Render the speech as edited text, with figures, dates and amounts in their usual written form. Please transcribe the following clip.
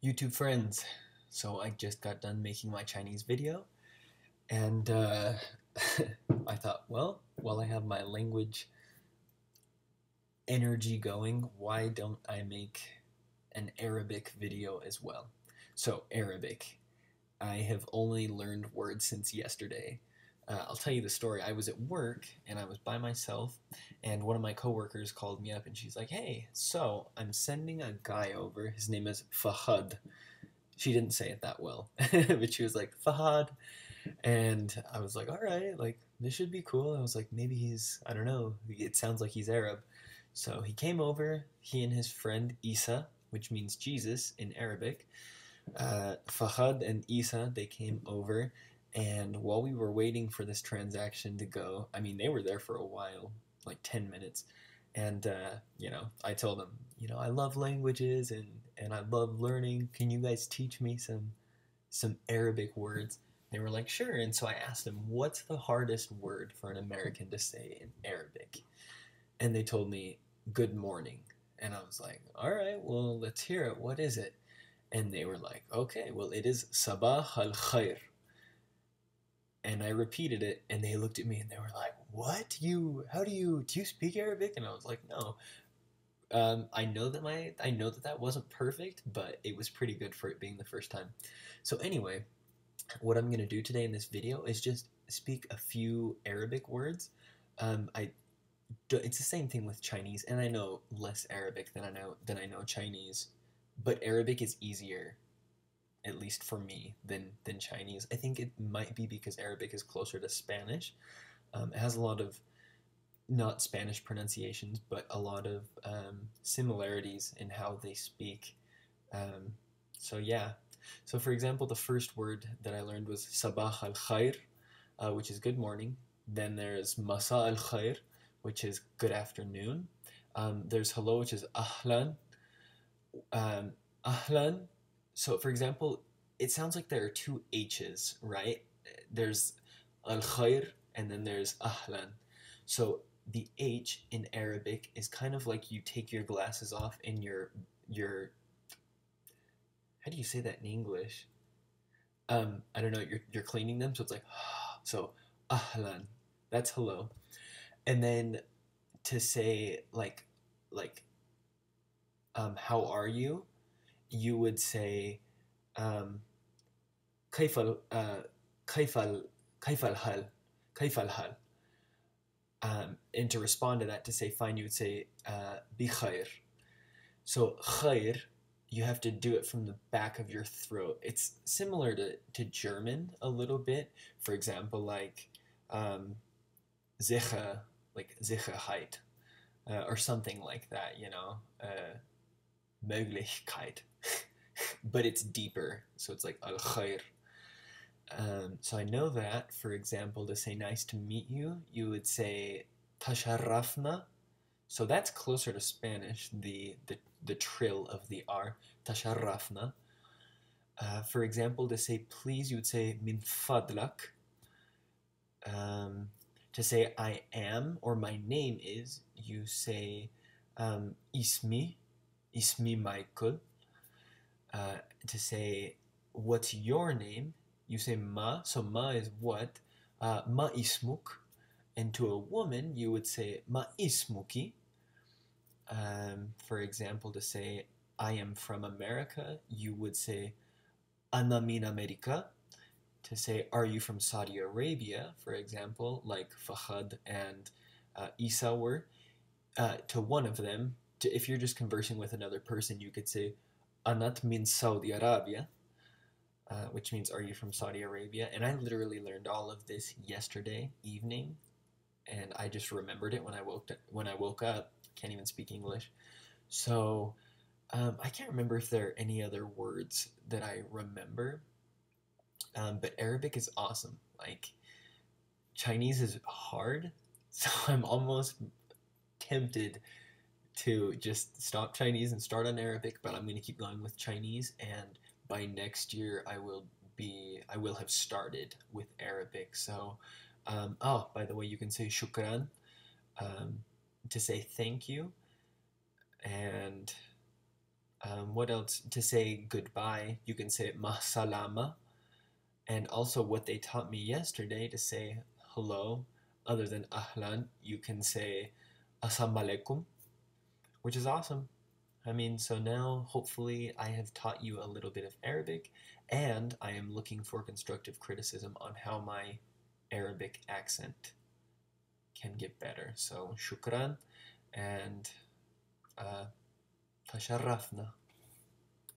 YouTube friends. So I just got done making my Chinese video, and I thought, well, while I have my language energy going, why don't I make an Arabic video as well? So, Arabic. I have only learned words since yesterday. I'll tell you the story. I was at work and I was by myself, and one of my coworkers called me up and she's like, "Hey, so I'm sending a guy over. His name is Fahad." She didn't say it that well, but she was like, "Fahad." And I was like, "All right, like, this should be cool." I was like, maybe he's, I don't know, it sounds like he's Arab. So he came over, he and his friend Isa, which means Jesus in Arabic. Fahad and Isa, they came over, and while we were waiting for this transaction to go, I mean, they were there for a while, like 10 minutes. And, I told them, I love languages and I love learning. Can you guys teach me some Arabic words? They were like, sure. And so I asked them, what's the hardest word for an American to say in Arabic? And they told me, good morning. And I was like, all right, well, let's hear it. What is it? And they were like, okay, well, it is Sabah al Khair. And I repeated it, and they looked at me and they were like, what? Do you speak Arabic? And I was like, no. I know that wasn't perfect, but it was pretty good for it being the first time. So anyway, what I'm gonna do today in this video is just speak a few Arabic words. I It's the same thing with Chinese, and I know less Arabic than I know Chinese, but Arabic is easier, at least for me, than Chinese. I think it might be because Arabic is closer to Spanish. It has a lot of not Spanish pronunciations, but a lot of similarities in how they speak. Um, so yeah. So for example, the first word that I learned was Sabah al Khair, which is good morning. Then there's Masa al Khair, which is good afternoon. There's hello, which is Ahlan. Um, Ahlan. So for example, it sounds like there are two H's, right? There's al Khair and then there's Ahlan. So the H in Arabic is kind of like you take your glasses off and your how do you say that in English? I don't know. You're cleaning them, so it's like so ahlan. That's hello. And then to say like how are you? You would say um كيف ال كيف ال كيف الحال كيف الحال. And to respond to that, to say fine, you would say بخير. So khair, you have to do it from the back of your throat. It's similar to German a little bit. For example, like sicher, like Sicherheit, or something like that, Möglichkeit. But it's deeper, so it's like al khair. So I know that, for example, to say nice to meet you, you would say tasharrafna. So that's closer to Spanish, the trill of the R, tasharrafna. For example, to say please, you would say min fadlak. To say I am or my name is, you say ismi, ismi Michael. To say what's your name, you say ma. So ma is what, ma ismuk. And to a woman, you would say ma ismuki. For example, to say I am from America, you would say Ana min America. To say are you from Saudi Arabia, for example, like Fahad and Isa were, to one of them, if you're just conversing with another person, you could say Anat min Saudi Arabia, which means are you from Saudi Arabia? And I literally learned all of this yesterday evening, and I just remembered it when I woke up. Can't even speak English. So I can't remember if there are any other words that I remember, but Arabic is awesome. Like, Chinese is hard, so I'm almost tempted to just stop Chinese and start on Arabic, but I'm going to keep going with Chinese, and by next year I will have started with Arabic. So, oh, by the way, you can say shukran, um, to say thank you, and What else? To say goodbye, you can say ma salama. And also, what they taught me yesterday to say hello, other than ahlan, you can say assalamu alaikum, which is awesome. I mean, so now hopefully I have taught you a little bit of Arabic, and I am looking for constructive criticism on how my Arabic accent can get better. So, shukran, and uh, tasharrafna.